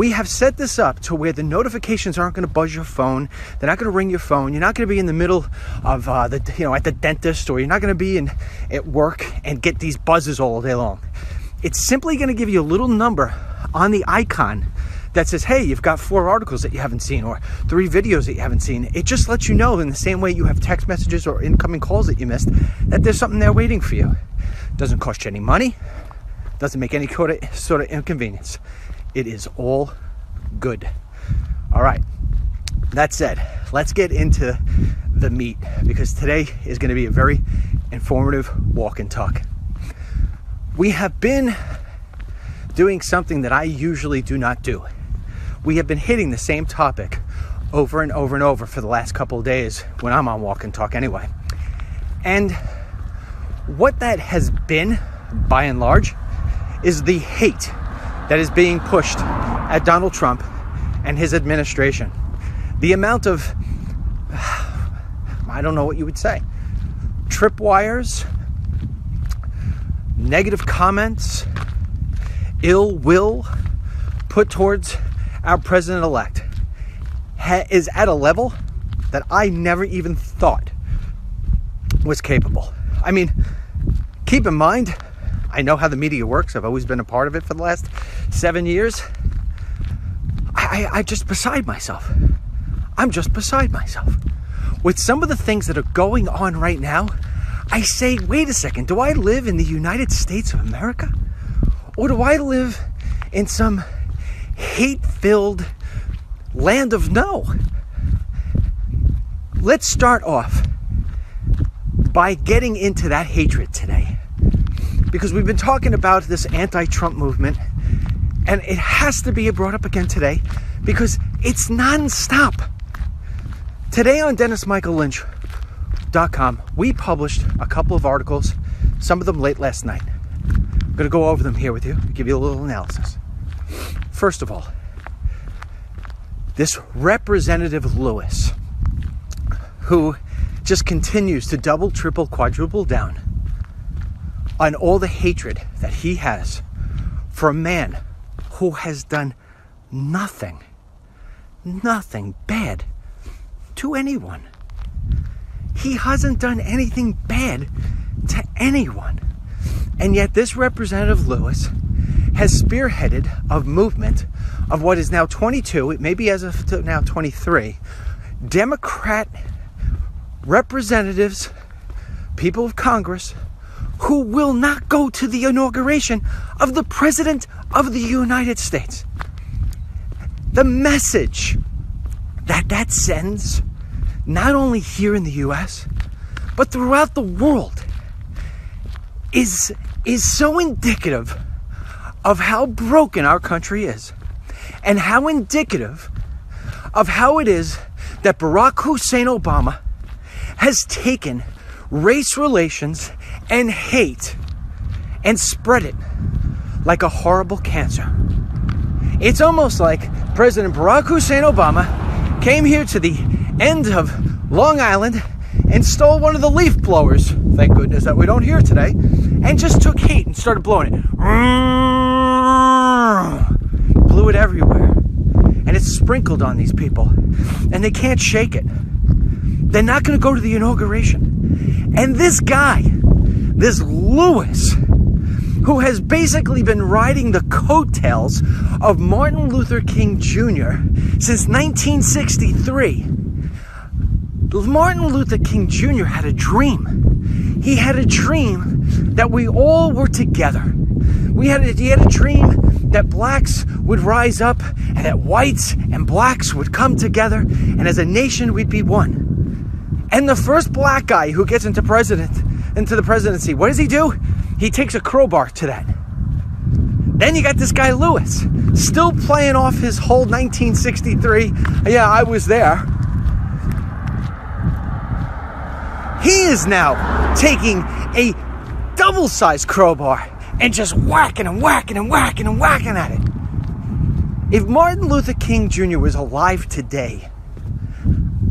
We have set this up to where the notifications aren't going to buzz your phone. They're not going to ring your phone. You're not going to be in the middle of at the dentist, or you're not going to be at work and get these buzzes all day long. It's simply going to give you a little number on the icon that says, hey, you've got 4 articles that you haven't seen, or 3 videos that you haven't seen. It just lets you know, in the same way you have text messages or incoming calls that you missed, that there's something there waiting for you. Doesn't cost you any money. Doesn't make any sort of inconvenience. It is all good. All right. That said, let's get into the meat, because today is going to be a very informative walk and talk. We have been doing something that I usually do not do. We have been hitting the same topic over and over and over for the last couple of days when I'm on walk and talk anyway. And what that has been, by and large, is the hate that is being pushed at Donald Trump and his administration. The amount of, I don't know what you would say, tripwires, negative comments, ill will put towards our president-elect is at a level that I never even thought was capable. I mean, keep in mind, I know how the media works. I've always been a part of it for the last 7 years. I'm just beside myself. I'm just beside myself. With some of the things that are going on right now, I say, wait a second, do I live in the United States of America? Or do I live in some hate-filled land of no? Let's start off by getting into that hatred today, because we've been talking about this anti-Trump movement, and it has to be brought up again today because it's nonstop. Today on DennisMichaelLynch.com, we published a couple of articles, some of them late last night. I'm going to go over them here with you, give you a little analysis. First of all, this Representative Lewis, who just continues to double, triple, quadruple down on all the hatred that he has for a man who has done nothing bad to anyone. He hasn't done anything bad to anyone. And yet this Representative Lewis has spearheaded a movement of what is now 22, it may be as of now 23, Democrat representatives, people of Congress, who will not go to the inauguration of the President of the United States. The message that sends, not only here in the U.S., but throughout the world, is so indicative of how broken our country is, and how indicative of how it is that Barack Hussein Obama has taken race relations and hate and spread it like a horrible cancer. It's almost like President Barack Hussein Obama came here to the end of Long Island and stole one of the leaf blowers, thank goodness that we don't hear today, and just took heat and started blowing it. Blew it everywhere. And it's sprinkled on these people. And they can't shake it. They're not going to go to the inauguration. And this guy, this Lewis, who has basically been riding the coattails of Martin Luther King Jr. since 1963. Martin Luther King Jr. had a dream. He had a dream that we all were together. He had a dream that blacks would rise up and that whites and blacks would come together, and as a nation we'd be one. And the first black guy who gets into the presidency, what does he do? He takes a crowbar to that. Then you got this guy Lewis, still playing off his whole 1963, yeah, I was there. He is now taking a double-sized crowbar and just whacking and whacking and whacking and whacking at it. If Martin Luther King Jr. was alive today,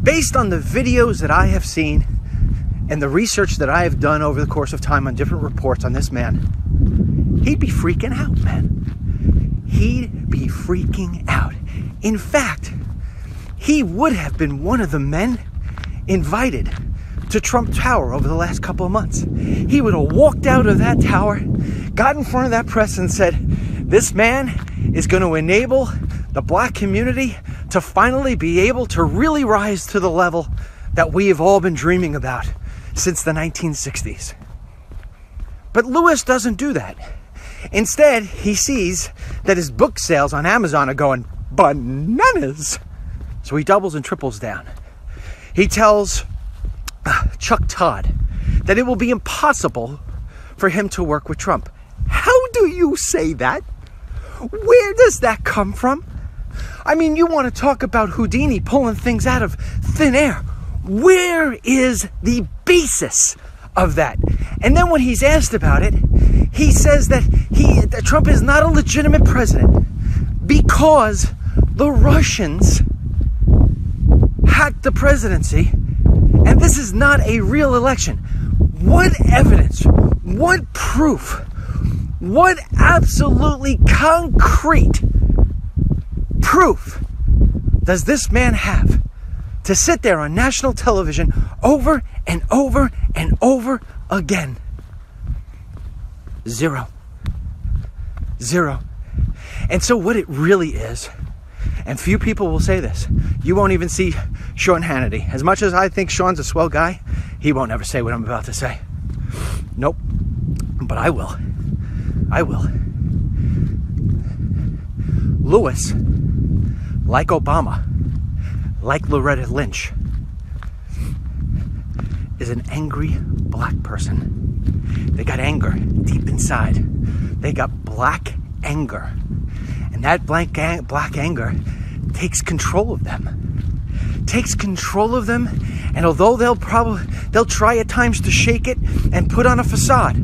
based on the videos that I have seen and the research that I have done over the course of time on different reports on this man, he'd be freaking out, man. he'd be freaking out. In fact, he would have been one of the men invited to Trump Tower over the last couple of months. He would have walked out of that tower, got in front of that press and said, this man is going to enable the black community to finally be able to really rise to the level that we have all been dreaming about since the 1960s. But Lewis doesn't do that. Instead, he sees that his book sales on Amazon are going bananas. So he doubles and triples down. He tells Chuck Todd that it will be impossible for him to work with Trump. How do you say that? Where does that come from? I mean, you want to talk about Houdini pulling things out of thin air. Where is the basis of that? And then when he's asked about it, he says that Trump is not a legitimate president because the Russians hacked the presidency, and this is not a real election. What evidence, what proof, what absolutely concrete proof does this man have to sit there on national television over and over and over again? Zero. And so what it really is, and few people will say this, you won't even see Sean Hannity. As much as I think Sean's a swell guy, he won't ever say what I'm about to say. Nope. But I will. Lewis, like Obama, like Loretta Lynch, is an angry black person. They got anger deep inside. They got black anger. And that black anger takes control of them. And although they'll try at times to shake it and put on a facade,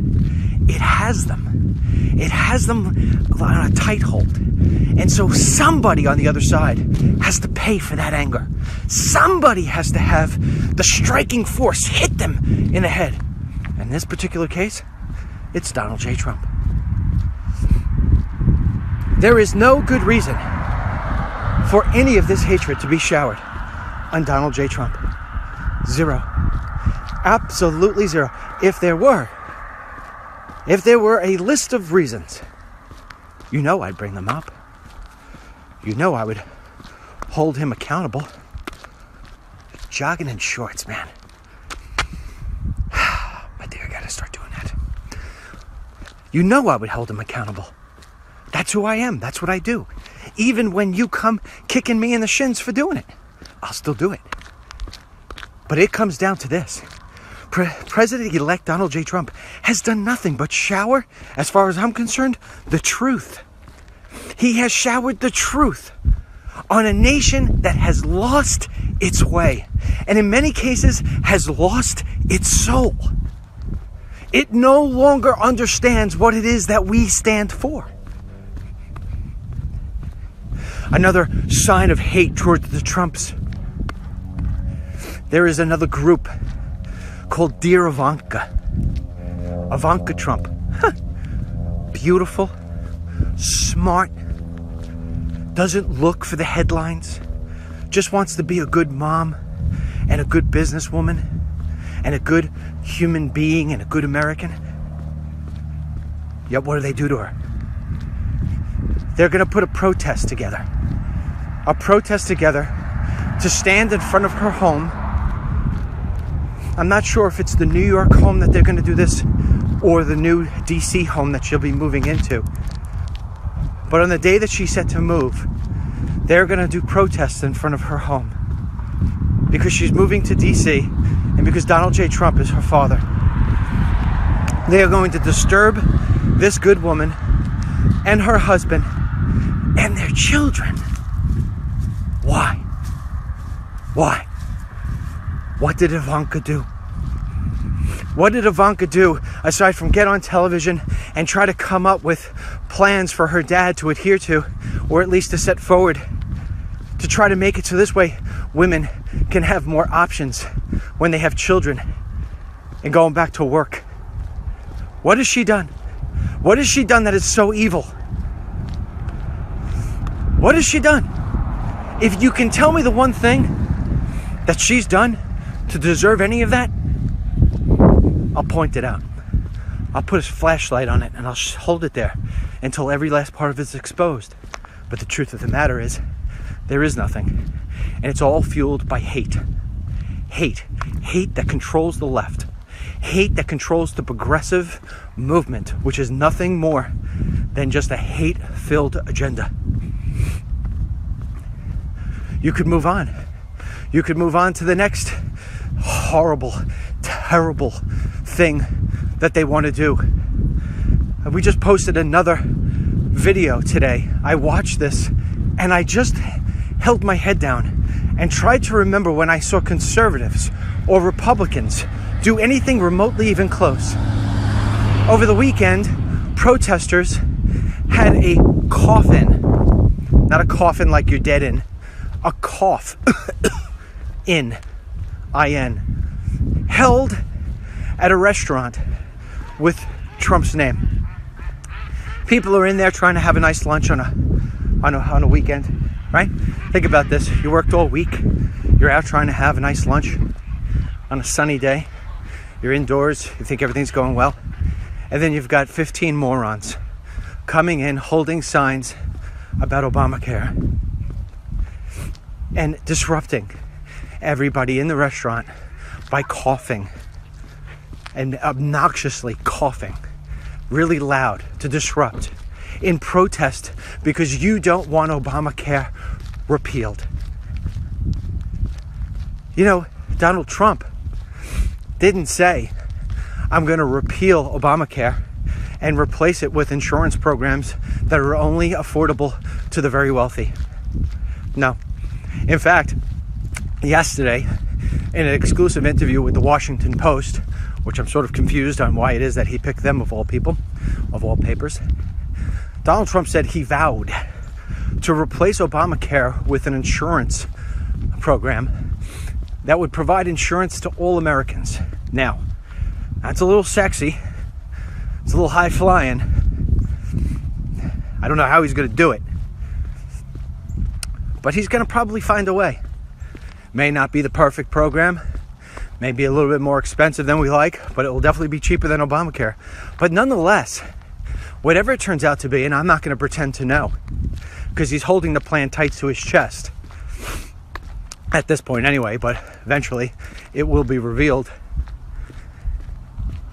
it has them on a tight hold. And so somebody on the other side has to pay for that anger. Somebody has to have the striking force hit them in the head. In this particular case, it's Donald J. Trump. There is no good reason for any of this hatred to be showered on Donald J. Trump. Zero. Absolutely zero. If there were a list of reasons, you know I'd bring them up. You know I would hold him accountable. Jogging in shorts, man. I think I gotta start doing that. You know I would hold him accountable. That's who I am. That's what I do. Even when you come kicking me in the shins for doing it, I'll still do it. But it comes down to this. President-elect Donald J. Trump has done nothing but shower, as far as I'm concerned, the truth. He has showered the truth on a nation that has lost its way, and in many cases has lost its soul. It no longer understands what it is that we stand for. Another sign of hate towards the Trumps. There is another group called Dear Ivanka. Ivanka Trump. Beautiful, smart, doesn't look for the headlines, just wants to be a good mom and a good businesswoman and a good human being and a good American. Yet what do they do to her? They're going to put a protest together to stand in front of her home. I'm not sure if it's the New York home that they're going to do this or the new DC home that she'll be moving into. But on the day that she's set to move, they're going to do protests in front of her home because she's moving to DC and because Donald J. Trump is her father. They are going to disturb this good woman and her husband and their children. Why? Why? What did Ivanka do? What did Ivanka do aside from get on television and try to come up with plans for her dad to adhere to, or at least to set forward, to try to make it so this way women can have more options when they have children and going back to work? What has she done? What has she done that is so evil? What has she done? If you can tell me the one thing that she's done to deserve any of that, I'll point it out. I'll put a flashlight on it and I'll hold it there until every last part of it is exposed. But the truth of the matter is, there is nothing. And it's all fueled by hate. Hate. Hate that controls the left. Hate that controls the progressive movement, which is nothing more than just a hate-filled agenda. You could move on. You could move on to the next horrible, terrible thing that they want to do. We just posted another video today. I watched this and I just held my head down and tried to remember when I saw conservatives or Republicans do anything remotely even close. Over the weekend, protesters had a coffin, not a coffin like you're dead in, a cough, I-N, held at a restaurant with Trump's name. People are in there trying to have a nice lunch on a weekend, right? Think about this. You worked all week. You're out trying to have a nice lunch on a sunny day. You're indoors. You think everything's going well. And then you've got 15 morons coming in holding signs about Obamacare and disrupting everybody in the restaurant by coughing and obnoxiously coughing really loud to disrupt in protest because you don't want Obamacare repealed. You know, Donald Trump didn't say, I'm going to repeal Obamacare and replace it with insurance programs that are only affordable to the very wealthy. No. In fact, yesterday, in an exclusive interview with the Washington Post, which I'm sort of confused on why it is that he picked them of all people, of all papers, Donald Trump said he vowed to replace Obamacare with an insurance program that would provide insurance to all Americans. Now, that's a little sexy. It's a little high flying. I don't know how he's going to do it, but he's going to probably find a way. May not be the perfect program, may be a little bit more expensive than we like, but it will definitely be cheaper than Obamacare. But nonetheless, whatever it turns out to be, and I'm not going to pretend to know, because he's holding the plan tight to his chest at this point anyway, but eventually it will be revealed.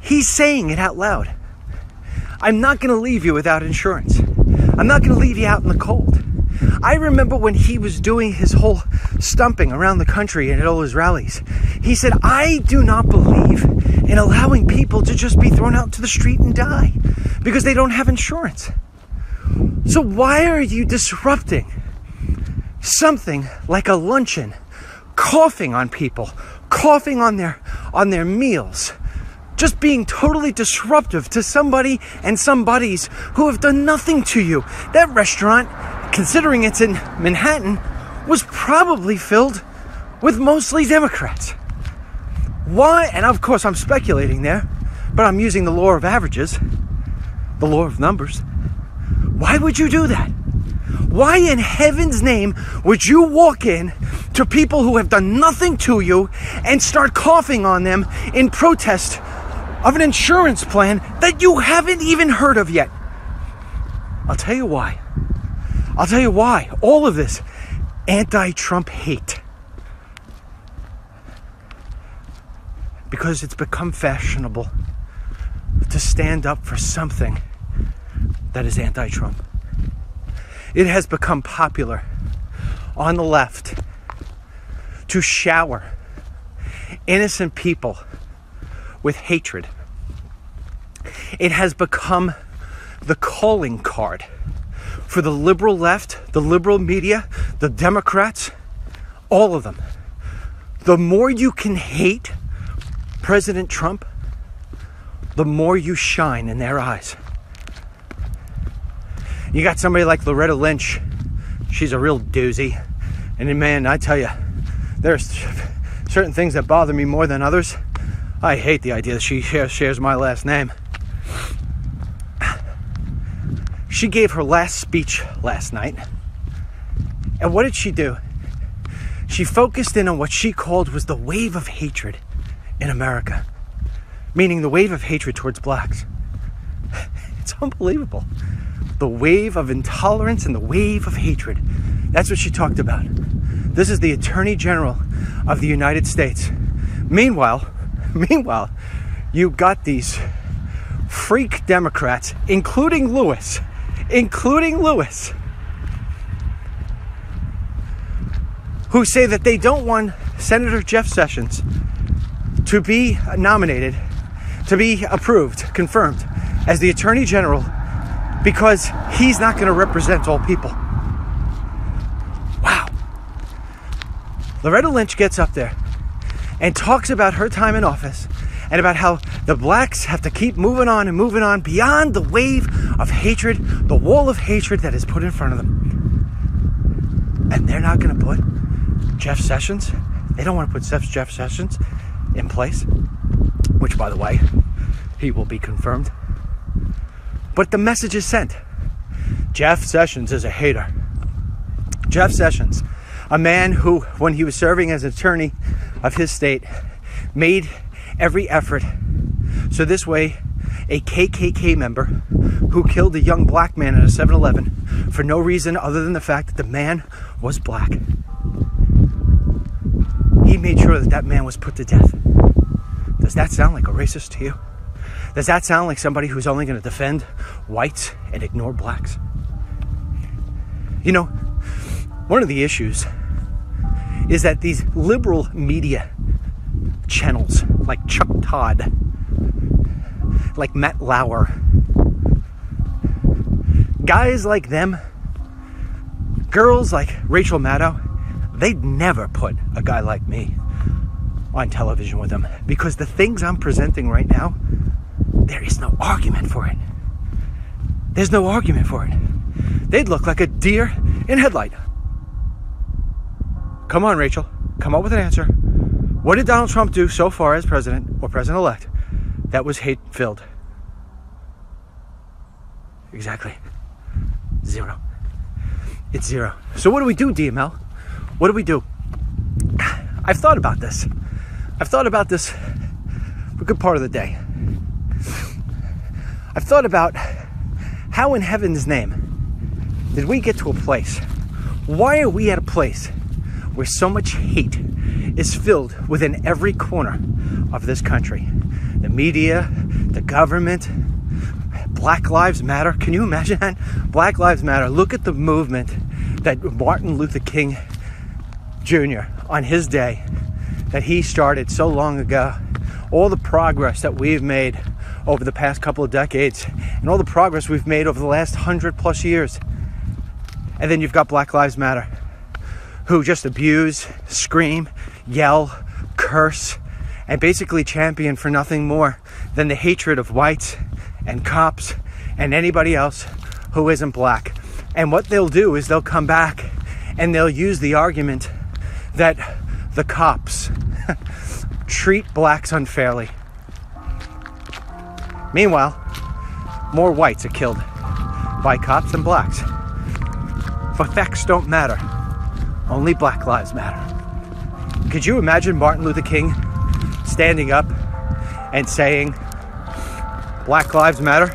He's saying it out loud. I'm not going to leave you without insurance. I'm not going to leave you out in the cold. I remember when he was doing his whole stumping around the country and at all his rallies. He said, I do not believe in allowing people to just be thrown out to the street and die because they don't have insurance. So why are you disrupting something like a luncheon, coughing on people, coughing on their meals, just being totally disruptive to somebody and somebodies who have done nothing to you? That restaurant, considering it's in Manhattan, was probably filled with mostly Democrats. Why? And of course I'm speculating there, but I'm using the law of averages, the law of numbers. Why would you do that? Why in heaven's name would you walk in to people who have done nothing to you and start coughing on them in protest of an insurance plan that you haven't even heard of yet? I'll tell you why. I'll tell you why. All of this anti-Trump hate. Because it's become fashionable to stand up for something that is anti-Trump. It has become popular on the left to shower innocent people with hatred. It has become the calling card for the liberal left, the liberal media, the Democrats, all of them. The more you can hate President Trump, the more you shine in their eyes. You got somebody like Lynch. She's a real doozy. And man, I tell you, there's certain things that bother me more than others. I hate the idea that she shares my last name. She gave her last speech last night And what did she do? She focused in on what she called was the wave of hatred in America, meaning the wave of hatred towards blacks. It's unbelievable. The wave of intolerance and the wave of hatred. That's what she talked about. This is the Attorney General of the United States. Meanwhile, you got these freak Democrats, including Lewis, who say that they don't want Senator Jeff Sessions to be nominated, to be approved, confirmed as the Attorney General because he's not going to represent all people. Wow. Loretta Lynch gets up there and talks about her time in office and about how the blacks have to keep moving on beyond the wave of hatred, the wall of hatred that is put in front of them. And they're not going to put Jeff Sessions, they don't want to put Jeff Sessions in place, which, by the way, he will be confirmed. But the message is sent. Jeff Sessions is a hater. Jeff Sessions, a man who, when he was serving as attorney of his state, made every effort so this way a KKK member who killed a young black man at a 7-Eleven for no reason other than the fact that the man was black, he made sure that that man was put to death. Does that sound like a racist to you? Does that sound like somebody who's only going to defend whites and ignore blacks? You know, one of the issues is that these liberal media channels like Chuck Todd, like Matt Lauer, guys like them, girls like Rachel Maddow, they'd never put a guy like me on television with them because the things I'm presenting right now, there is no argument for it. There's no argument for it. They'd look like a deer in headlight. Come on, Rachel. Come up with an answer. What did Donald Trump do so far as president or president-elect that was hate-filled? Exactly. Zero. It's zero. So what do we do, DML? What do we do? I've thought about this. I've thought about this for a good part of the day. I've thought about how in heaven's name did we get to a place? Why are we at a place where so much hate is filled within every corner of this country? The media, the government, Black Lives Matter. Can you imagine that? Black Lives Matter. Look at the movement that Martin Luther King Jr. on his day that he started so long ago. All the progress that we've made over the past couple of decades and all the progress we've made over the last 100+ years. And then you've got Black Lives Matter, who just abuse, scream, yell, curse, and basically champion for nothing more than the hatred of whites and cops and anybody else who isn't black. And what they'll do is they'll come back and they'll use the argument that the cops treat blacks unfairly. Meanwhile, more whites are killed by cops than blacks. But facts don't matter. Only Black Lives Matter. Could you imagine Martin Luther King standing up and saying, Black Lives Matter?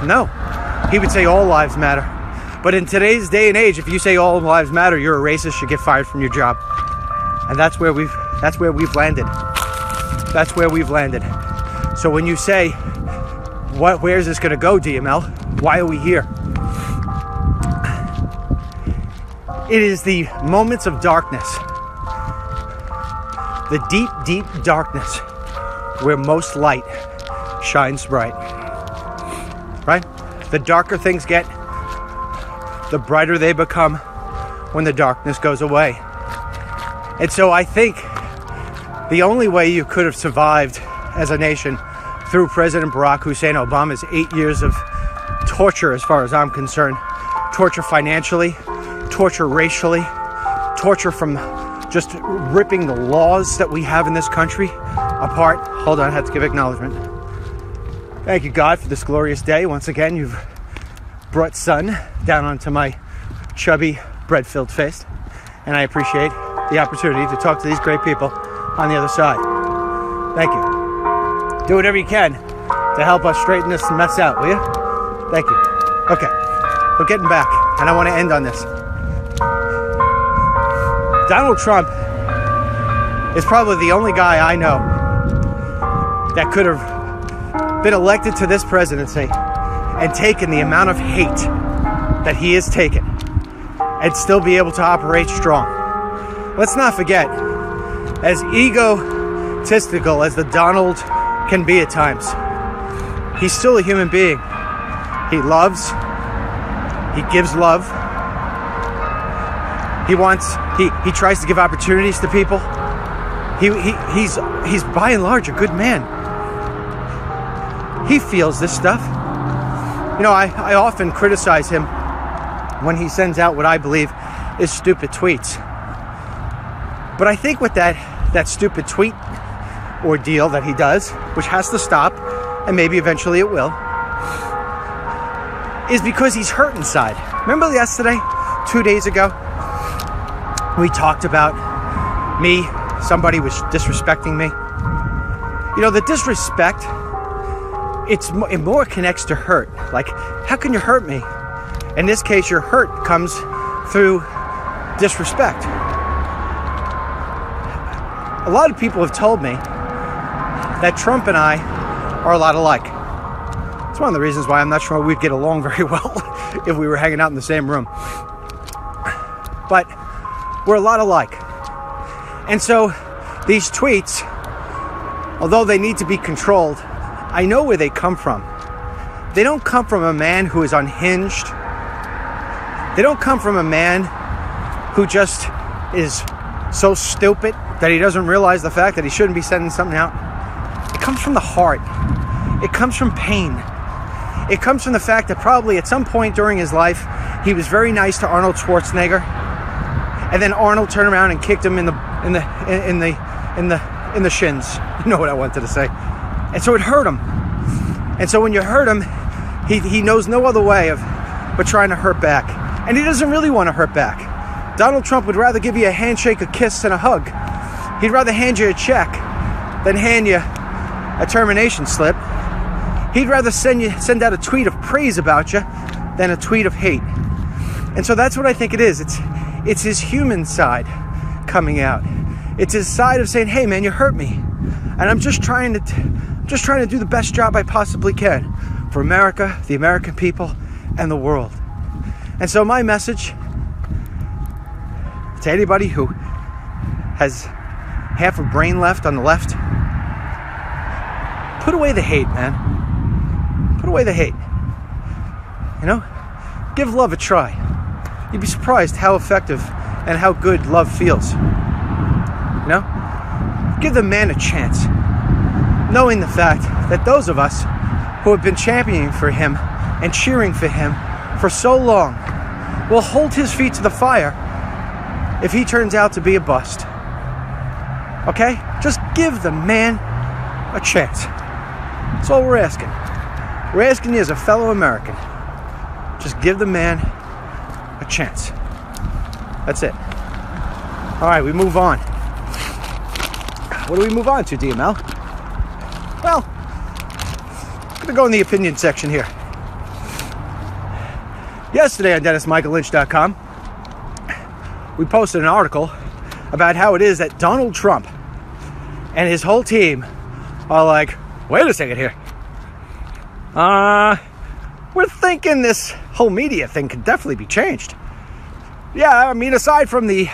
No. He would say all lives matter. But in today's day and age, if you say all lives matter, you're a racist, you get fired from your job. And that's where we've landed. That's where we've landed. So when you say, where is this going to go, DML? Why are we here? It is the moments of darkness, the deep, deep darkness, where most light shines bright. Right? The darker things get, the brighter they become when the darkness goes away. And so I think the only way you could have survived as a nation through President Barack Hussein Obama's 8 years of torture, as far as I'm concerned, torture financially, torture racially, torture from just ripping the laws that we have in this country apart. Hold on, I had to give acknowledgement. Thank you, God, for this glorious day. Once again, you've brought sun down onto my chubby bread-filled face. And I appreciate the opportunity to talk to these great people on the other side. Thank you. Do whatever you can to help us straighten this mess out, will you? Thank you. Okay, we're getting back, and I want to end on this. Donald Trump is probably the only guy I know that could have been elected to this presidency and taken the amount of hate that he has taken and still be able to operate strong. Let's not forget, as egotistical as the Donald can be at times, he's still a human being. He loves, he gives love, he tries to give opportunities to people. He's by and large a good man. He feels this stuff. You know, I often criticize him when he sends out what I believe is stupid tweets. But I think with that stupid tweet ordeal that he does, which has to stop, and maybe eventually it will, is because he's hurt inside. Remember yesterday, 2 days ago, we talked about somebody was disrespecting me. You know, the disrespect, it more connects to hurt. Like, how can you hurt me? In this case, your hurt comes through disrespect. A lot of people have told me that Trump and I are a lot alike. It's one of the reasons why I'm not sure we'd get along very well if we were hanging out in the same room. But we're a lot alike. And so these tweets, although they need to be controlled, I know where they come from. They don't come from a man who is unhinged. They don't come from a man who just is so stupid that he doesn't realize the fact that he shouldn't be sending something out. It comes from the heart. It comes from pain. It comes from the fact that probably at some point during his life, he was very nice to Arnold Schwarzenegger, and then Arnold turned around and kicked him in the shins. You know what I wanted to say. And so it hurt him. And so when you hurt him, he knows no other way but trying to hurt back. And he doesn't really want to hurt back. Donald Trump would rather give you a handshake, a kiss, and a hug. He'd rather hand you a check than hand you a termination slip. He'd rather send out a tweet of praise about you than a tweet of hate. And so that's what I think it is. It's his human side coming out. It's his side of saying, "Hey man, you hurt me. And I'm just trying to do the best job I possibly can for America, the American people, and the world." And so my message to anybody who has half a brain left on the left, put away the hate, man. Put away the hate. You know? Give love a try. You'd be surprised how effective and how good love feels. You know? Give the man a chance. Knowing the fact that those of us who have been championing for him and cheering for him for so long will hold his feet to the fire if he turns out to be a bust. Okay? Just give the man a chance. That's all we're asking. We're asking you as a fellow American. Just give the man a chance. That's it. All right, we move on. What do we move on to, DML? Well, I'm going to go in the opinion section here. Yesterday on DennisMichaelLynch.com, we posted an article about how it is that Donald Trump and his whole team are like, wait a second here. We're thinking this whole media thing could definitely be changed. Yeah, I mean, aside from the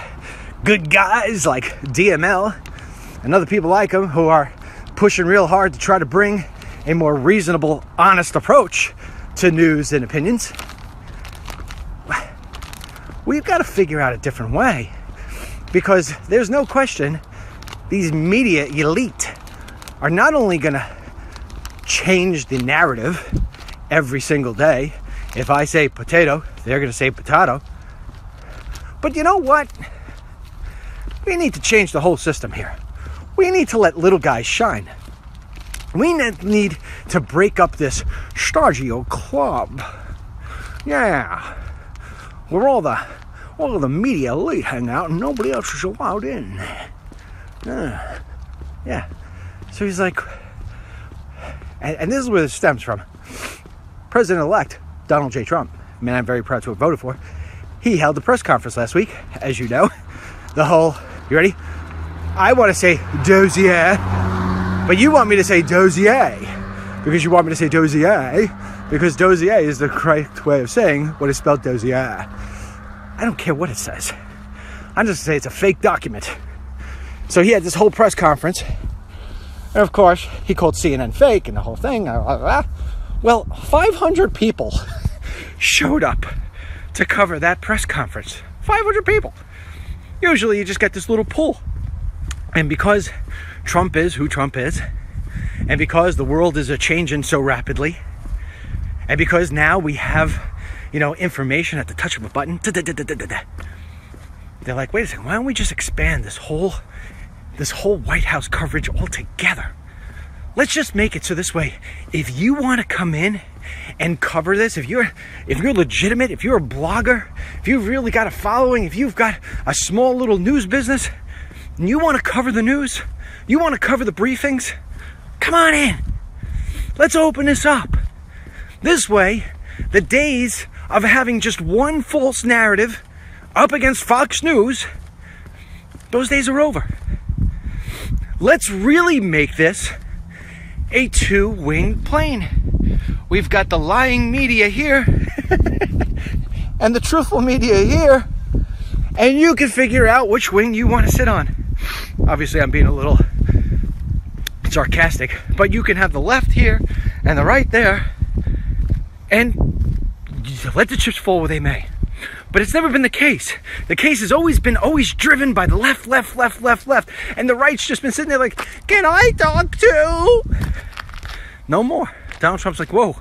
good guys like DML and other people like him who are pushing real hard to try to bring a more reasonable, honest approach to news and opinions, we've got to figure out a different way. Because there's no question these media elite are not only going to change the narrative every single day. If I say potato, they're going to say potato. But you know what? We need to change the whole system here. We need to let little guys shine. We need to break up this Stagio club. Yeah. Where all the all the media elite hang out and nobody else is allowed in. Yeah. So he's like, and this is where this stems from. President-elect Donald J. Trump, man I'm very proud to have voted for, he held a press conference last week, as you know. You ready? I want to say dossier, but you want me to say dossier, because you want me to say dossier, because dossier is the correct way of saying what is spelled dossier. I don't care what it says. I'm just going to say it's a fake document. So he had this whole press conference, and of course, he called CNN fake and the whole thing. Well, 500 people showed up to cover that press conference. 500 people. Usually you just get this little pool. And because Trump is who Trump is, and because the world is changing so rapidly, and because now we have, information at the touch of a button, they're like, wait a second, why don't we just expand this whole White House coverage altogether? Let's just make it so this way, if you want to come in and cover this, if you're legitimate, if you're a blogger, if you've really got a following, if you've got a small little news business, and you want to cover the news, you want to cover the briefings, come on in. Let's open this up. This way, the days of having just one false narrative up against Fox News, those days are over. Let's really make this a two-winged plane. We've got the lying media here and the truthful media here, and you can figure out which wing you want to sit on. Obviously, I'm being a little sarcastic, but you can have the left here and the right there, and let the chips fall where they may. But it's never been the case. The case has always been driven by the left, and the right's just been sitting there like, can I talk too? No more. Donald Trump's like, whoa,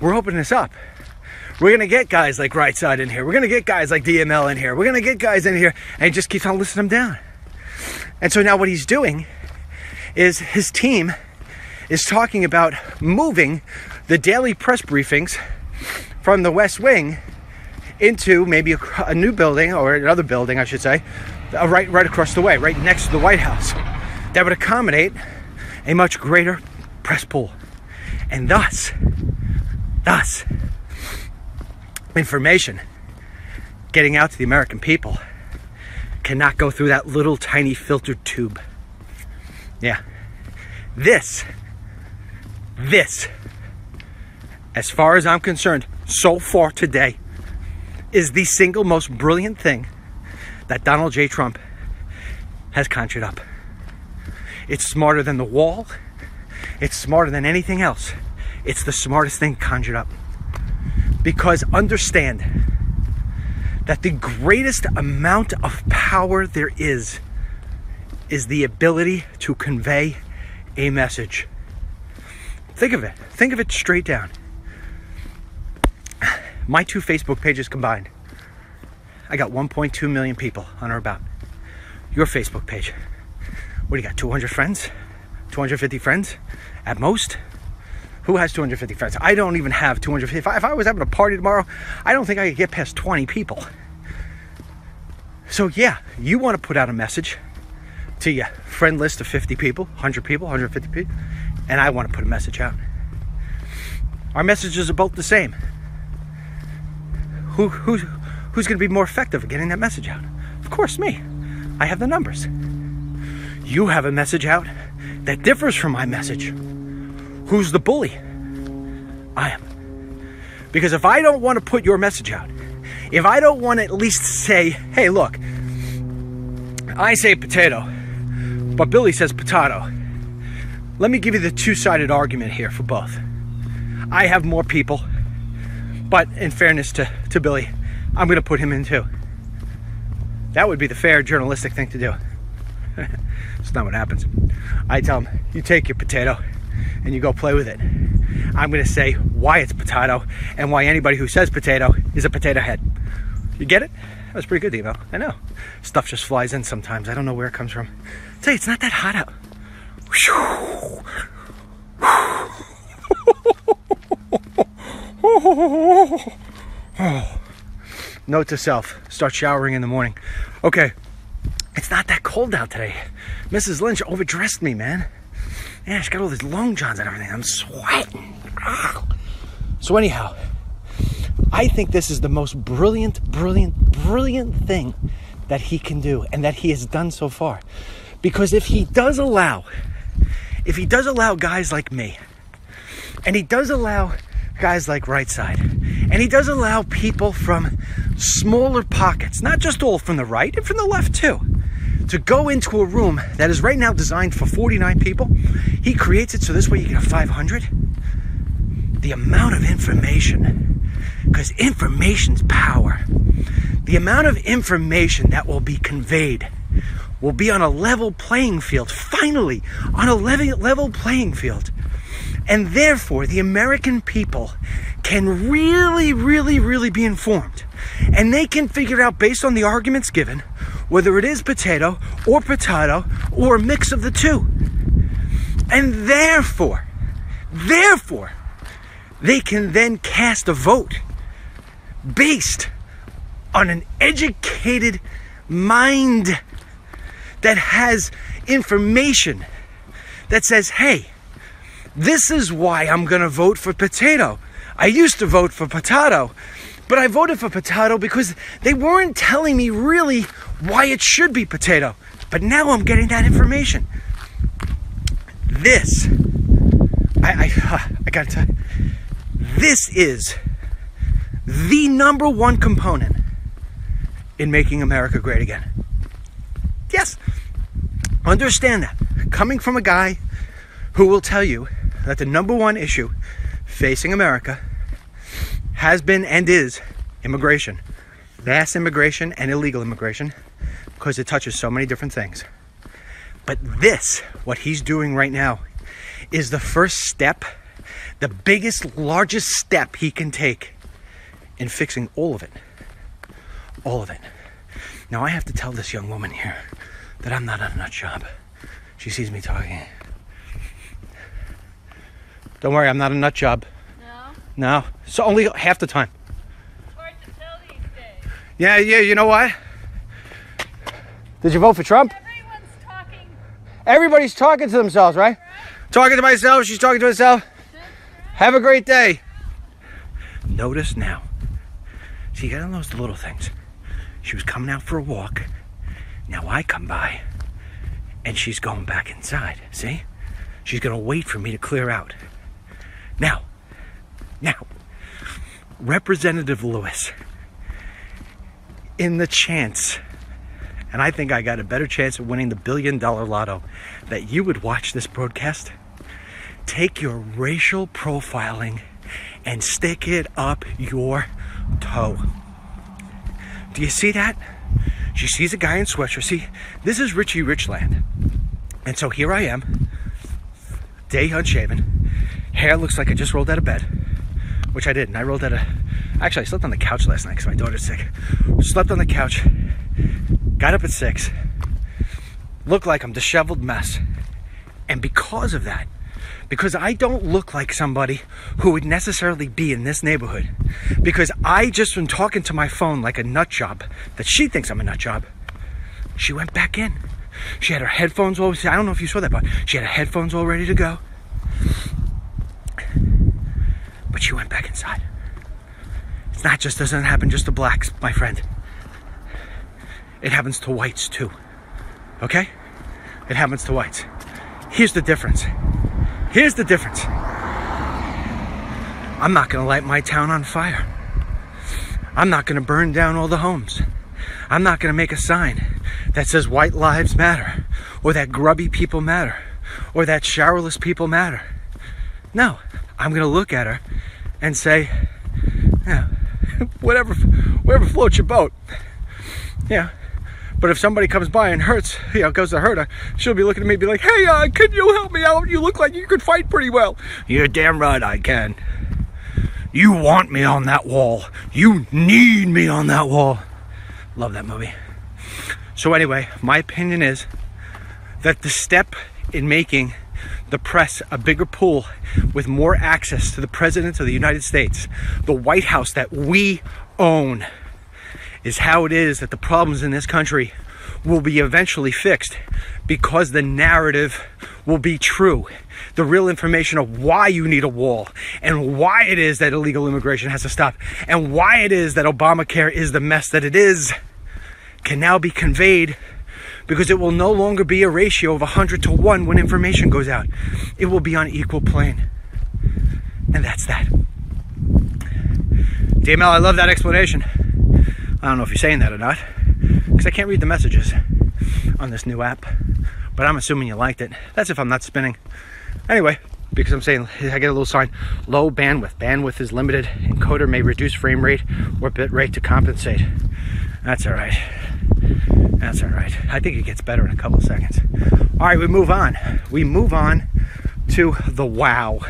we're opening this up. We're going to get guys like Right Side in here. We're going to get guys like DML in here. We're going to get guys in here. And he just keeps on listing them down. And so now what he's doing is his team is talking about moving the daily press briefings from the West Wing into maybe a new building, or another building, I should say, right across the way, right next to the White House. That would accommodate a much greater press pool. And thus, information getting out to the American people cannot go through that little tiny filtered tube. Yeah. This, as far as I'm concerned, so far today, is the single most brilliant thing that Donald J. Trump has conjured up. It's smarter than the wall. It's smarter than anything else. It's the smartest thing conjured up. Because understand that the greatest amount of power there is the ability to convey a message. Think of it. Think of it straight down. My two Facebook pages combined, I got 1.2 million people on or about. Your Facebook page, what do you got, 200 friends? 250 friends at most? Who has 250 friends? I don't even have 250. If I was having a party tomorrow, I don't think I could get past 20 people. So yeah, you want to put out a message to your friend list of 50 people, 100 people, 150 people, and I want to put a message out. Our messages are both the same. Who's going to be more effective at getting that message out? Of course, me. I have the numbers. You have a message out that differs from my message. Who's the bully? I am. Because if I don't want to put your message out, if I don't want to at least say, hey, look, I say potato, but Billy says potato. Let me give you the two-sided argument here for both. I have more people, but in fairness to Billy, I'm going to put him in too. That would be the fair journalistic thing to do. It's not what happens. I tell him, you take your potato and you go play with it. I'm going to say why it's potato and why anybody who says potato is a potato head. You get it? That was pretty good, email. I know. Stuff just flies in sometimes. I don't know where it comes from. I'll tell you, it's not that hot out. Note to self, start showering in the morning. Okay, it's not that cold out today. Mrs. Lynch overdressed me, man. Yeah, she's got all these long johns and everything. I'm sweating. Ow. So anyhow, I think this is the most brilliant thing that he can do and that he has done so far. Because if he does allow guys like me, and he does allow guys like Right Side, and he does allow people from smaller pockets, not just all from the right, and from the left too, to go into a room that is right now designed for 49 people, he creates it so this way you get a 500. The amount of information, because information's power, the amount of information that will be conveyed will be on a level playing field, finally, on a level playing field. And therefore, the American people can really be informed. And they can figure out, based on the arguments given, whether it is potato or a mix of the two. And therefore, they can then cast a vote based on an educated mind that has information that says, hey, this is why I'm going to vote for potato. I used to vote for potato, but I voted for potato because they weren't telling me really why it should be potato. But now I'm getting that information. This, I got to tell you, this is the number one component in making America great again. Yes, understand that. Coming from a guy who will tell you that the number one issue facing America has been and is immigration. Mass immigration and illegal immigration, because it touches so many different things. But this, what he's doing right now, is the first step, the biggest, largest step he can take in fixing all of it. All of it. Now I have to tell this young woman here that I'm not a nut job. She sees me talking. Don't worry, I'm not a nut job. No? So only half the time. It's hard to tell these days. Yeah, you know what? Did you vote for Trump? Everyone's talking. Everybody's talking to themselves, right? Talking to myself, she's talking to herself. Have a great day. Notice now. See, you gotta notice the little things. She was coming out for a walk. Now I come by and she's going back inside. See? She's gonna wait for me to clear out. Now, Representative Lewis, in the chance, and I think I got a better chance of winning the $1 billion lotto, that you would watch this broadcast, take your racial profiling and stick it up your toe. Do you see that? She sees a guy in sweatshirt. See, this is Richie Rich land. And so here I am, day unshaven. Hair looks like I just rolled out of bed, which I didn't. Actually, I slept on the couch last night because my daughter's sick. Slept on the couch, got up at 6, looked like I'm a disheveled mess. And because of that, because I don't look like somebody who would necessarily be in this neighborhood, because I just been talking to my phone like a nut job, that she thinks I'm a nut job, she went back in. She had her headphones all, I don't know if you saw that, but she had her headphones all ready to go. But she went back inside. It's not just, doesn't happen just to blacks, my friend. It happens to whites too. Okay? It happens to whites. Here's the difference. I'm not gonna light my town on fire. I'm not gonna burn down all the homes. I'm not gonna make a sign that says white lives matter, or that grubby people matter, or that showerless people matter. No, I'm gonna look at her and say, yeah, whatever floats your boat. Yeah. But if somebody comes by and goes to hurt her, she'll be looking at me and be like, hey, can you help me out? You look like you could fight pretty well. You're damn right I can. You want me on that wall. You need me on that wall. Love that movie. So anyway, my opinion is that the step in making the press a bigger pool with more access to the President of the United States, the White House that we own, is how it is that the problems in this country will be eventually fixed, because the narrative will be true. The real information of why you need a wall, and why it is that illegal immigration has to stop, and why it is that Obamacare is the mess that it is, can now be conveyed, because it will no longer be a ratio of 100 to 1 when information goes out. It will be on equal plane. And that's that. DML, I love that explanation. I don't know if you're saying that or not, because I can't read the messages on this new app, but I'm assuming you liked it. That's if I'm not spinning. Anyway, because I'm saying, I get a little sign, low bandwidth. Bandwidth is limited. Encoder may reduce frame rate or bit rate to compensate. That's all right. That's all right. I think it gets better in a couple seconds. All right, we move on. We move on to the wow.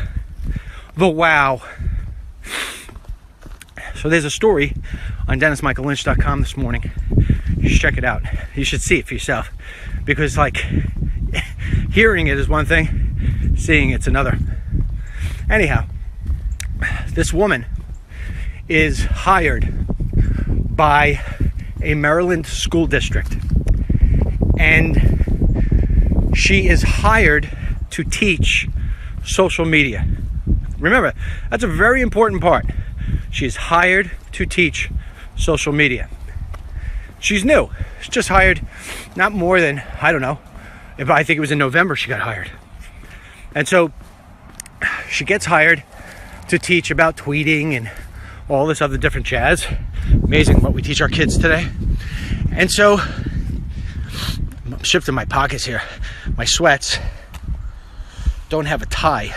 The wow. So there's a story on DennisMichaelLynch.com this morning. You should check it out. You should see it for yourself. Because, like, hearing it is one thing, seeing it's another. Anyhow, this woman is hired by a Maryland school district. And she is hired to teach social media. Remember, that's a very important part. She is hired to teach social media. She's new. She's just hired not more than, I don't know, I think it was in November she got hired. And so she gets hired to teach about tweeting and all this other different jazz. Amazing what we teach our kids today. And so I'm shifting my pockets here. My sweats don't have a tie.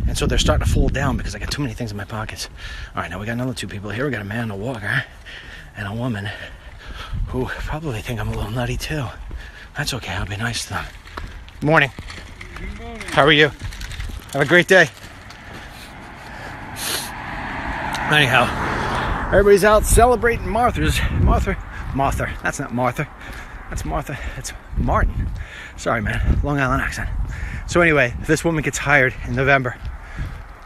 And so they're starting to fold down because I got too many things in my pockets. All right, now we got another two people here. We got a man and a walker and a woman who probably think I'm a little nutty too. That's okay, I'll be nice to them. Morning. Good morning. How are you? Have a great day. Anyhow, everybody's out celebrating Martha. That's not Martha. That's Martha. It's Martin. Sorry, man. Long Island accent. So anyway, this woman gets hired in November.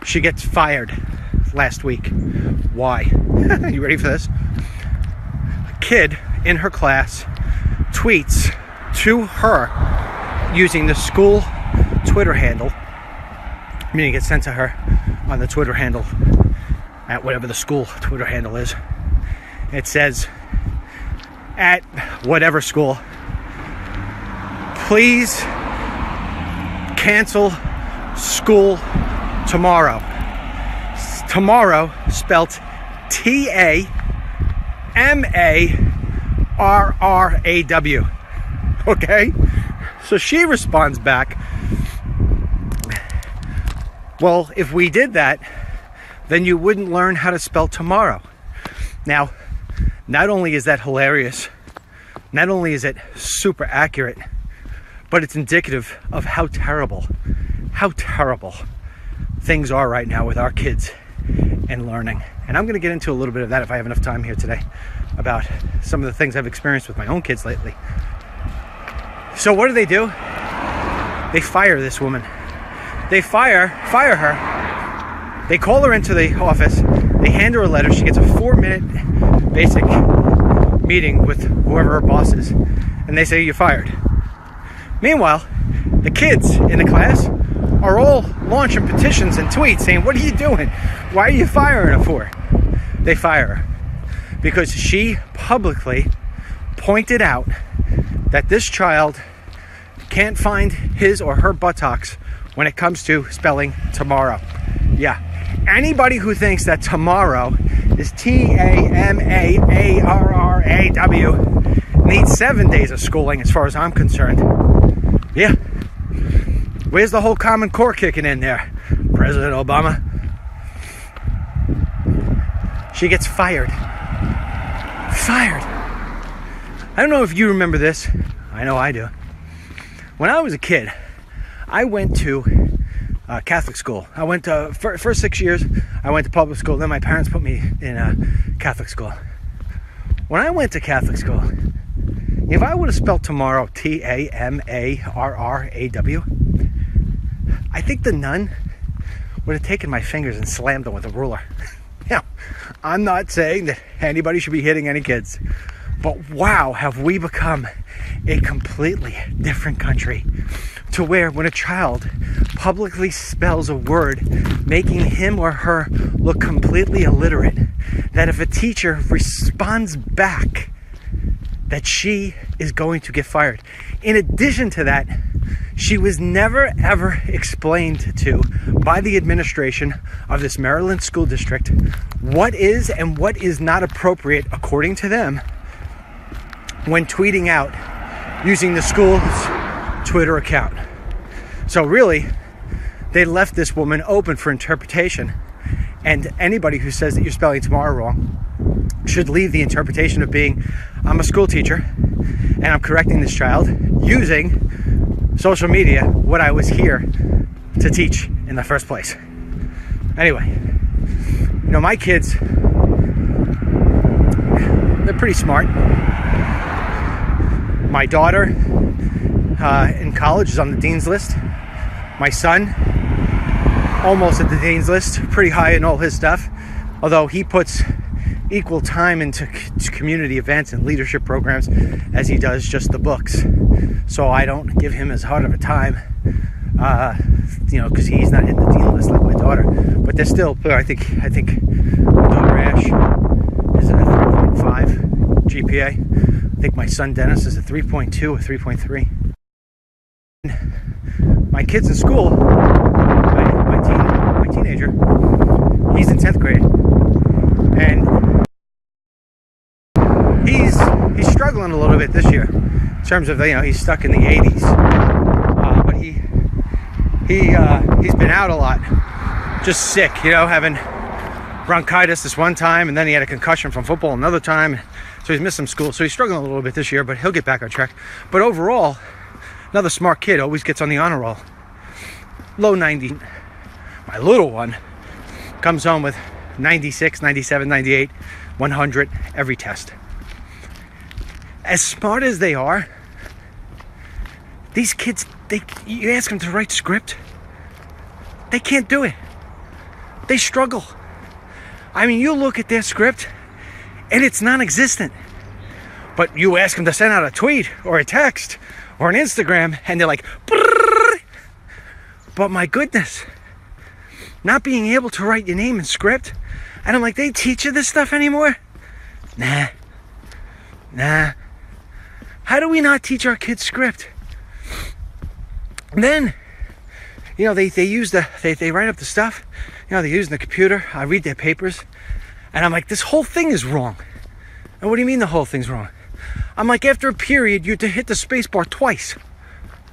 She gets fired last week. Why? You ready for this? A kid in her class tweets to her using the school Twitter handle, meaning it gets sent to her on the Twitter handle at whatever the school Twitter handle is. It says, at whatever school, please cancel school tomorrow. Tomorrow spelt T-A-M-A-R-R-A-W. Okay? So she responds back, well, if we did that, then you wouldn't learn how to spell tomorrow. Now, not only is that hilarious, not only is it super accurate, but it's indicative of how terrible things are right now with our kids and learning. And I'm going to get into a little bit of that if I have enough time here today, about some of the things I've experienced with my own kids lately. So what do? They fire this woman. They fire her. They call her into the office. They hand her a letter. She gets a 4-minute basic meeting with whoever her boss is. And they say, you're fired. Meanwhile, the kids in the class are all launching petitions and tweets saying, what are you doing? Why are you firing her for? They fire her because she publicly pointed out that this child can't find his or her buttocks when it comes to spelling tomorrow. Yeah. Anybody who thinks that tomorrow is T-A-M-A-A-R-R-A-W needs 7 days of schooling as far as I'm concerned. Yeah. Where's the whole Common Core kicking in there, President Obama? She gets fired. Fired. I don't know if you remember this. I know I do. When I was a kid, I went to Catholic school. I went to, first 6 years, I went to public school. Then my parents put me in Catholic school. When I went to Catholic school, if I would have spelled tomorrow T-A-M-A-R-R-A-W, I think the nun would have taken my fingers and slammed them with a ruler. Now, I'm not saying that anybody should be hitting any kids, but wow, have we become a completely different country, to where when a child publicly spells a word making him or her look completely illiterate, that if a teacher responds back, that she is going to get fired. In addition to that, she was never ever explained to by the administration of this Maryland school district what is and what is not appropriate according to them when tweeting out using the school's Twitter account. So really, they left this woman open for interpretation, and anybody who says that you're spelling tomorrow wrong should leave the interpretation of being, I'm a school teacher and I'm correcting this child using social media, what I was here to teach in the first place. Anyway, my kids, they're pretty smart. My daughter in college is on the dean's list. My son, almost at the dean's list, pretty high in all his stuff, although he puts equal time into community events and leadership programs as he does just the books. So I don't give him as hard of a time, because he's not hitting the dean list like my daughter. But they're still, I think my daughter Ash is at a 3.5 GPA. I think my son Dennis is a 3.2 or 3.3. My kids in school, my teenager, he's in 10th grade, and he's struggling a little bit this year in terms of, he's stuck in the 80s, but he's been out a lot, just sick, having bronchitis this one time, and then he had a concussion from football another time, so he's missed some school. So he's struggling a little bit this year, but he'll get back on track. But overall, another smart kid, always gets on the honor roll. Low 90. My little one comes home with 96, 97, 98, 100 every test. As smart as they are, these kids, you ask them to write script, they can't do it. They struggle. I mean, you look at their script and it's non-existent. But you ask them to send out a tweet or a text or an Instagram and they're like, brrr. But my goodness, not being able to write your name in script, and I'm like, they teach you this stuff anymore? Nah. How do we not teach our kids script? And then, they use they write up the stuff, they're using the computer, I read their papers, and I'm like, this whole thing is wrong. And what do you mean the whole thing's wrong? I'm like, after a period, you have to hit the space bar twice.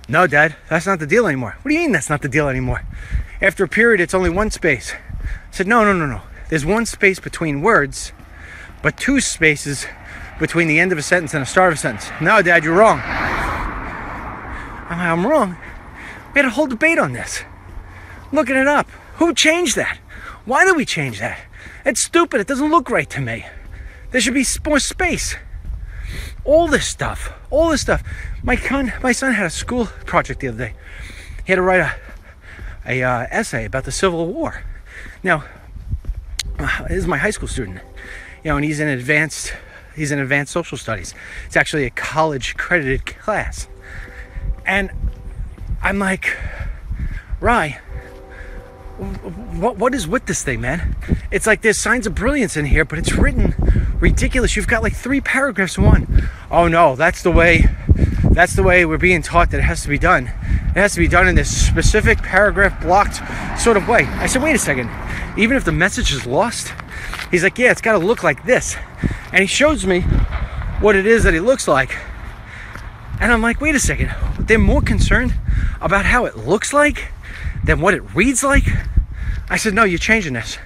No, Dad, that's not the deal anymore. What do you mean that's not the deal anymore? After a period, it's only one space. I said, no. There's one space between words, but two spaces between the end of a sentence and the start of a sentence. No, Dad, you're wrong. I'm wrong. We had a whole debate on this. Looking it up. Who changed that? Why did we change that? It's stupid. It doesn't look right to me. There should be more space. All this stuff. My son had a school project the other day. He had to write a essay about the Civil War. Now, this is my high school student, and he's in advanced social studies. It's actually a college accredited class. And I'm like, Rye, what is with this thing, man? It's like there's signs of brilliance in here, but it's written ridiculous. You've got like 3 paragraphs in one. Oh no, that's the way we're being taught that it has to be done. It has to be done in this specific paragraph blocked sort of way. I said, wait a second. Even if the message is lost? He's like, yeah, it's got to look like this. And he shows me what it is that it looks like. And I'm like, wait a second. They're more concerned about how it looks like than what it reads like? I said, no, you're changing this.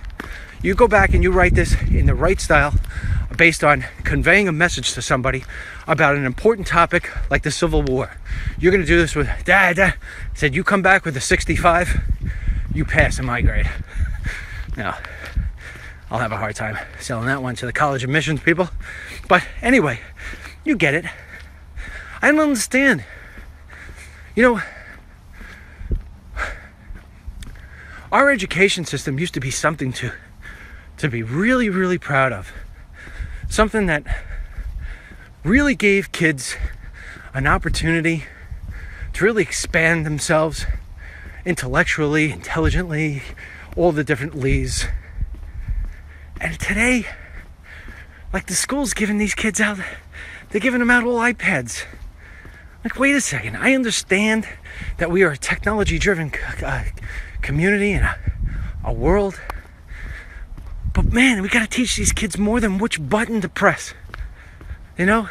You go back and you write this in the right style based on conveying a message to somebody about an important topic like the Civil War. You're going to do this with Dad. I said, you come back with a 65, you pass in my grade. Now, I'll have a hard time selling that one to the college admissions people. But anyway, you get it. I don't understand. Our education system used to be something to to be really, really proud of. Something that really gave kids an opportunity to really expand themselves intellectually, intelligently, all the different lees. And today, like the school's giving these kids out, they're giving them out all iPads. Like, wait a second, I understand that we are a technology-driven community and a world, but man, we gotta teach these kids more than which button to press. You know?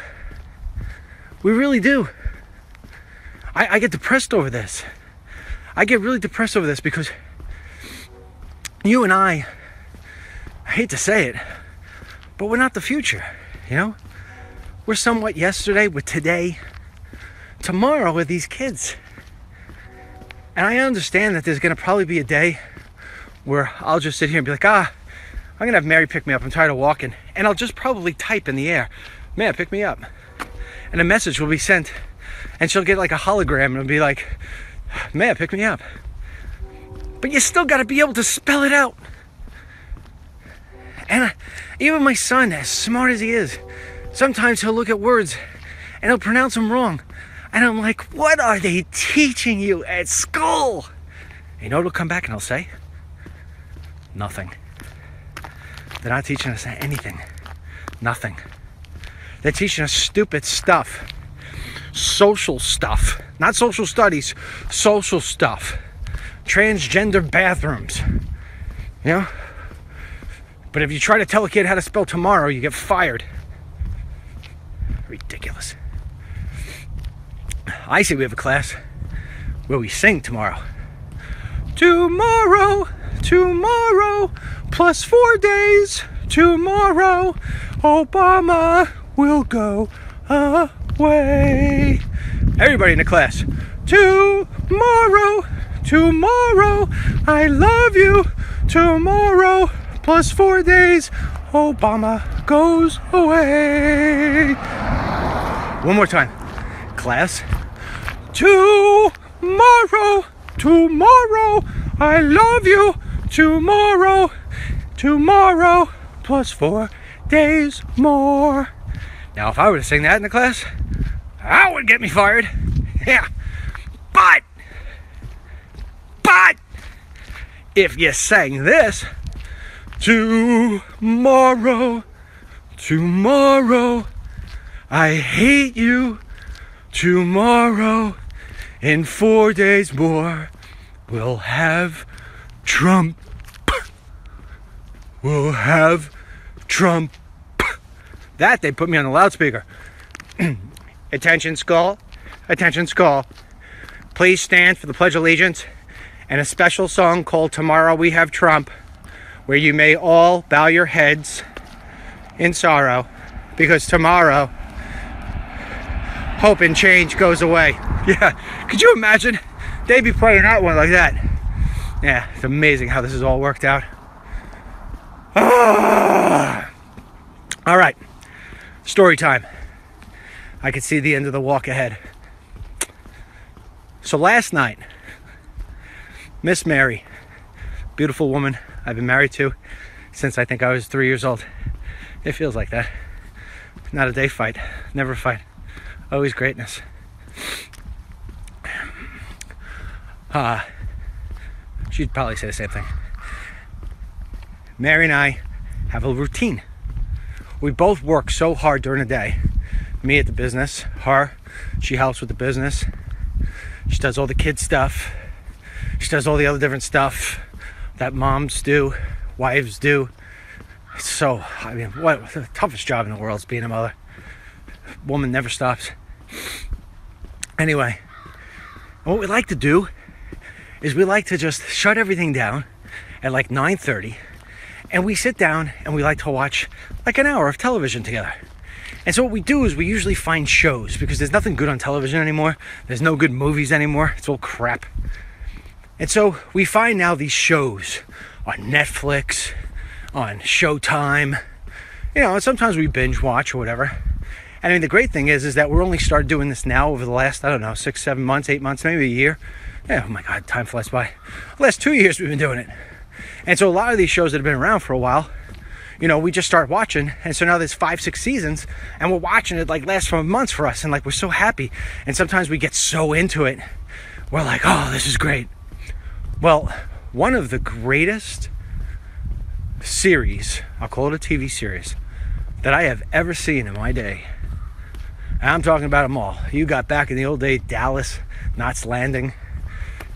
We really do. I get depressed over this. I get really depressed over this because you and I hate to say it, but we're not the future, you know? We're somewhat yesterday with today. Tomorrow with these kids. And I understand that there's going to probably be a day where I'll just sit here and be like, I'm going to have Mary pick me up. I'm tired of walking. And I'll just probably type in the air, "Man, pick me up." And a message will be sent. And she'll get like a hologram and it'll be like, "Man, pick me up." But you still got to be able to spell it out. And even my son, as smart as he is, sometimes he'll look at words and he'll pronounce them wrong. And I'm like, what are they teaching you at school? And you know what he'll come back and he'll say? Nothing. They're not teaching us anything. Nothing. They're teaching us stupid stuff. Social stuff. Not social studies. Social stuff. Transgender bathrooms. You know? But if you try to tell a kid how to spell tomorrow, you get fired. Ridiculous. I say we have a class where we sing tomorrow. Tomorrow, tomorrow, plus 4 days. Tomorrow, Obama will go away. Everybody in the class. Tomorrow, tomorrow, I love you. Tomorrow, plus 4 days, Obama goes away. One more time. Class. Tomorrow, tomorrow, I love you. Tomorrow, tomorrow, plus 4 days more. Now, if I were to sing that in the class, that would get me fired. Yeah. But, if you sang this, tomorrow, tomorrow, I hate you. Tomorrow, in 4 days more, we'll have Trump. We'll have Trump. That they put me on the loudspeaker. Attention, skull. Attention, skull. Please stand for the Pledge of Allegiance and a special song called Tomorrow We Have Trump, where you may all bow your heads in sorrow, because tomorrow, hope and change goes away. Yeah, could you imagine? They'd be playing that one like that. Yeah, it's amazing how this has all worked out. All right, story time. I could see the end of the walk ahead. So last night, Miss Mary, beautiful woman I've been married to since I think I was 3 years old. It feels like that. Not a day fight, never a fight. Always greatness. She'd probably say the same thing. Mary and I have a routine. We both work so hard during the day. Me at the business, her, she helps with the business. She does all the kid stuff. She does all the other different stuff that moms do, wives do. So, I mean, what the toughest job in the world is being a mother. Woman never stops. Anyway, what we like to do is we like to just shut everything down at like 9:30, and we sit down and we like to watch like an hour of television together. And so what we do is we usually find shows, because there's nothing good on television anymore. There's no good movies anymore. It's all crap. And so we find now these shows on Netflix, on Showtime, you know, and sometimes we binge watch or whatever. And I mean, the great thing is that we're only started doing this now over the last, 6, 7 months, 8 months, maybe a year. Yeah, oh my God, time flies by. The last 2 years we've been doing it. And so a lot of these shows that have been around for a while, we just start watching, and so now there's 5-6 seasons, and we're watching it like last for months for us, and like we're so happy. And sometimes we get so into it, we're like, oh, this is great. Well, one of the greatest series, I'll call it a TV series, that I have ever seen in my day, and I'm talking about them all. You got back in the old day, Dallas, Knots Landing,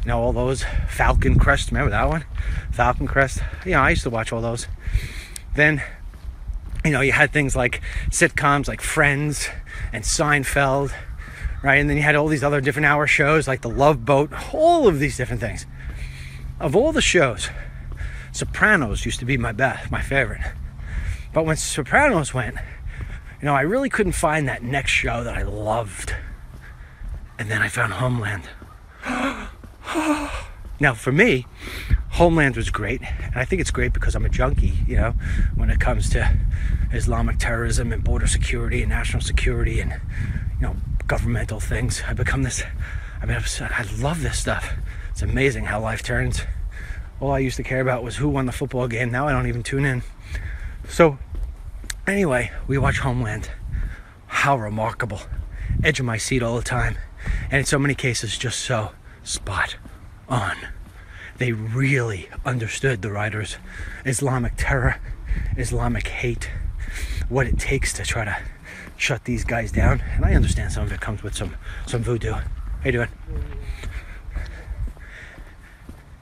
all those, Falcon Crest, remember that one? Falcon Crest, I used to watch all those. Then, you had things like sitcoms like Friends and Seinfeld, right? And then you had all these other different hour shows like The Love Boat, all of these different things. Of all the shows, Sopranos used to be my favorite. But when Sopranos went, I really couldn't find that next show that I loved. And then I found Homeland. Now, for me, Homeland was great, and I think it's great because I'm a junkie, when it comes to Islamic terrorism and border security and national security and, governmental things. I love this stuff. It's amazing how life turns. All I used to care about was who won the football game. Now I don't even tune in. So, anyway, we watch Homeland. How remarkable. Edge of my seat all the time. And in so many cases, just so spot on. They really understood, the writers, Islamic terror, Islamic hate, what it takes to try to shut these guys down. And I understand some of it comes with some voodoo. How you doing?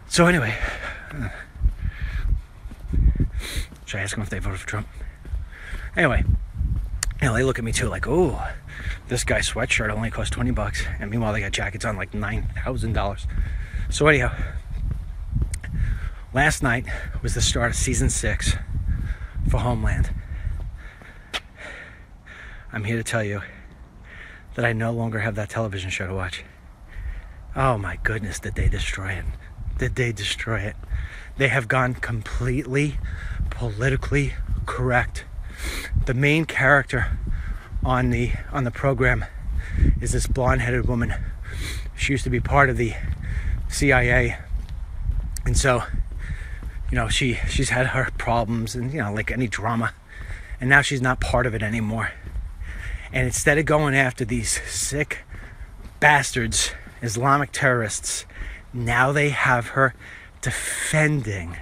So anyway, should I ask them if they voted for Trump? Anyway, they look at me too like, oh, this guy's sweatshirt only cost $20, and meanwhile they got jackets on like $9,000. So anyhow, last night was the start of season 6 for Homeland. I'm here to tell you that I no longer have that television show to watch. Oh my goodness, did they destroy it? Did they destroy it? They have gone completely politically correct. The main character on the program is this blonde-headed woman. She used to be part of the CIA, and so she's had her problems and like any drama, and now she's not part of it anymore. And instead of going after these sick bastards, Islamic terrorists, now they have her defending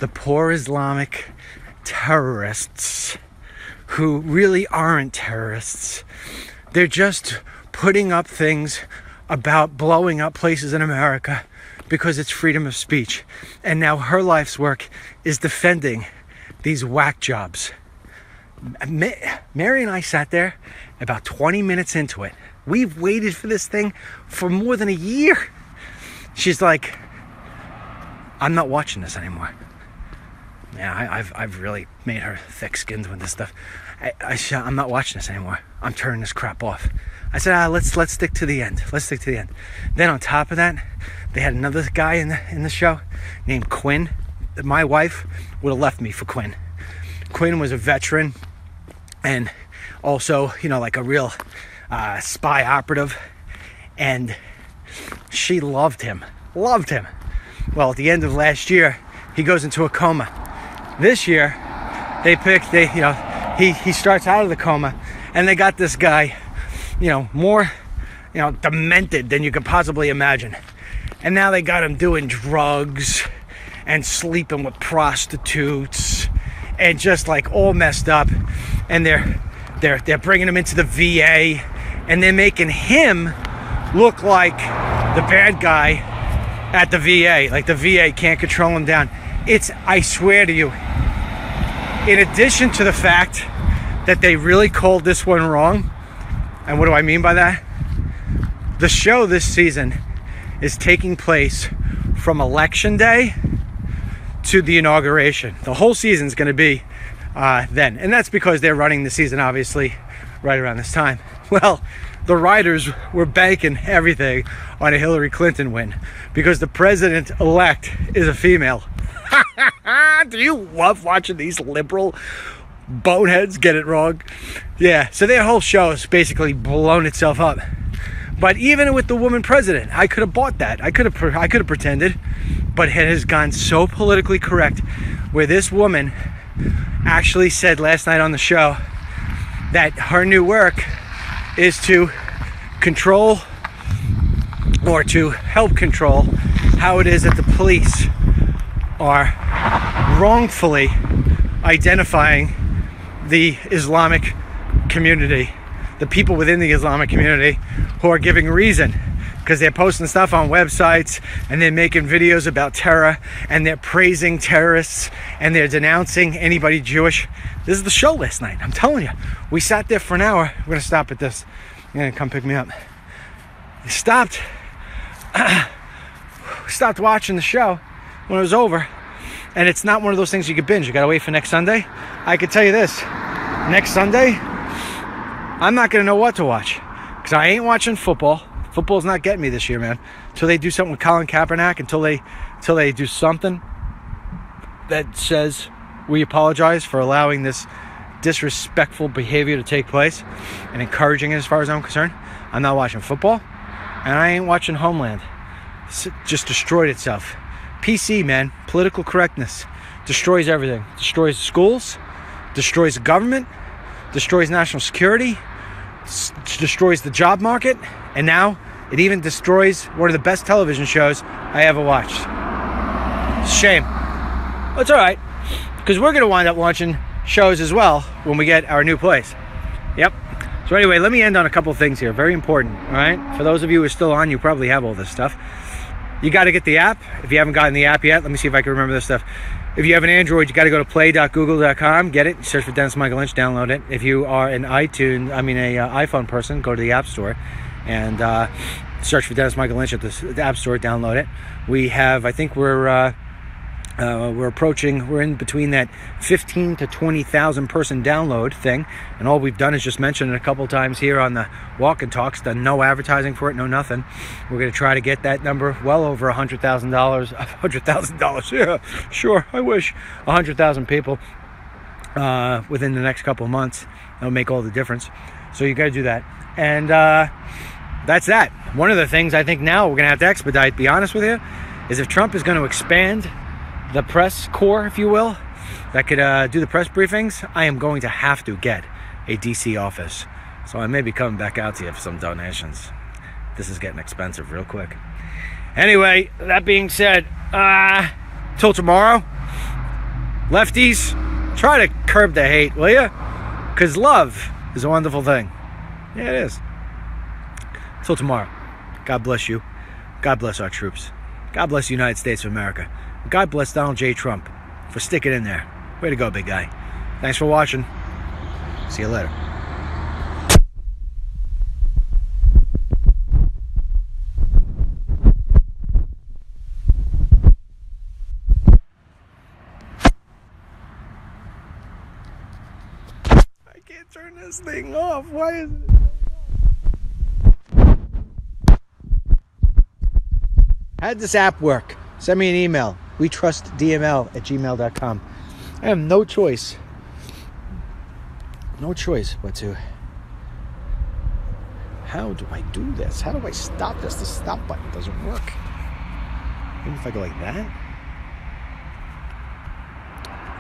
the poor Islamic terrorists who really aren't terrorists. They're just putting up things about blowing up places in America because it's freedom of speech. And now her life's work is defending these whack jobs. Mary and I sat there about 20 minutes into it. We've waited for this thing for more than a year. She's like, I'm not watching this anymore. Yeah, I've really made her thick-skinned with this stuff. I'm not watching this anymore. I'm turning this crap off. I said, let's stick to the end. Let's stick to the end. Then on top of that, they had another guy in the show named Quinn. My wife would have left me for Quinn. Quinn was a veteran and also, like a real spy operative. And she loved him. Well, at the end of last year, he goes into a coma. This year, he starts out of the coma, and they got this guy, more, demented than you could possibly imagine. And now they got him doing drugs and sleeping with prostitutes and just like all messed up. And they're bringing him into the VA, and they're making him look like the bad guy at the VA. Like the VA can't control him down. I swear to you, in addition to the fact that they really called this one wrong, and what do I mean by that? The show this season is taking place from Election Day to the inauguration. The whole season's going to be then. And that's because they're running the season, obviously, right around this time. Well, the writers were banking everything on a Hillary Clinton win because the president-elect is a female. Do you love watching these liberal boneheads get it wrong? Yeah, so their whole show has basically blown itself up. But even with the woman president, I could have bought that. I could have pretended, but it has gone so politically correct where this woman actually said last night on the show that her new work is to control, or to help control, how it is that the police are wrongfully identifying the Islamic community, the people within the Islamic community who are giving reason, because they're posting stuff on websites and they're making videos about terror and they're praising terrorists and they're denouncing anybody Jewish. This is the show last night. I'm telling you, we sat there for an hour. We're gonna stop at this. You're gonna come pick me up. Stopped watching the show when it was over, and it's not one of those things you could binge. You gotta wait for next Sunday. I can tell you this, next Sunday I'm not gonna know what to watch, because I ain't watching football. Football's not getting me this year, man, until they do something with Colin Kaepernick, until they do something that says we apologize for allowing this disrespectful behavior to take place and encouraging it. As far as I'm concerned, I'm not watching football, and I ain't watching Homeland. It just destroyed itself. PC, man, political correctness destroys everything. Destroys schools, destroys the government, destroys national security, destroys the job market, and now it even destroys one of the best television shows I ever watched. Shame. It's all right, because we're going to wind up watching shows as well when we get our new place. Yep. So anyway, let me end on a couple things here. Very important, all right? For those of you who are still on, you probably have all this stuff. You got to get the app. If you haven't gotten the app yet, let me see if I can remember this stuff. If you have an Android, you got to go to play.google.com, get it, search for Dennis Michael Lynch, download it. If you are an iPhone person, go to the App Store and search for Dennis Michael Lynch at the App Store, download it. We have, I think we're in between that 15 to 20,000 person download thing, and all we've done is just mention it a couple times here on the Walk and Talks, done no advertising for it, no nothing. We're going to try to get that number well over $100,000. $100,000, yeah, sure, I wish. 100,000 people within the next couple of months. That'll make all the difference. So you got to do that. And that's that. One of the things I think now we're going to have to expedite, be honest with you, is if Trump is going to expand the press corps, if you will, that could do the press briefings, I am going to have to get a DC office. So I may be coming back out to you for some donations. This is getting expensive real quick. Anyway, that being said, till tomorrow, lefties, try to curb the hate, will you? Because love is a wonderful thing. Yeah, it is. Till tomorrow, God bless you. God bless our troops. God bless the United States of America. God bless Donald J. Trump for sticking in there. Way to go, big guy. Thanks for watching. See you later. I can't turn this thing off. Why is it? How did this app work? Send me an email. wetrustdml@gmail.com. I have no choice but to... How do I do this? How do I stop this? The stop button doesn't work. Maybe if I go like that?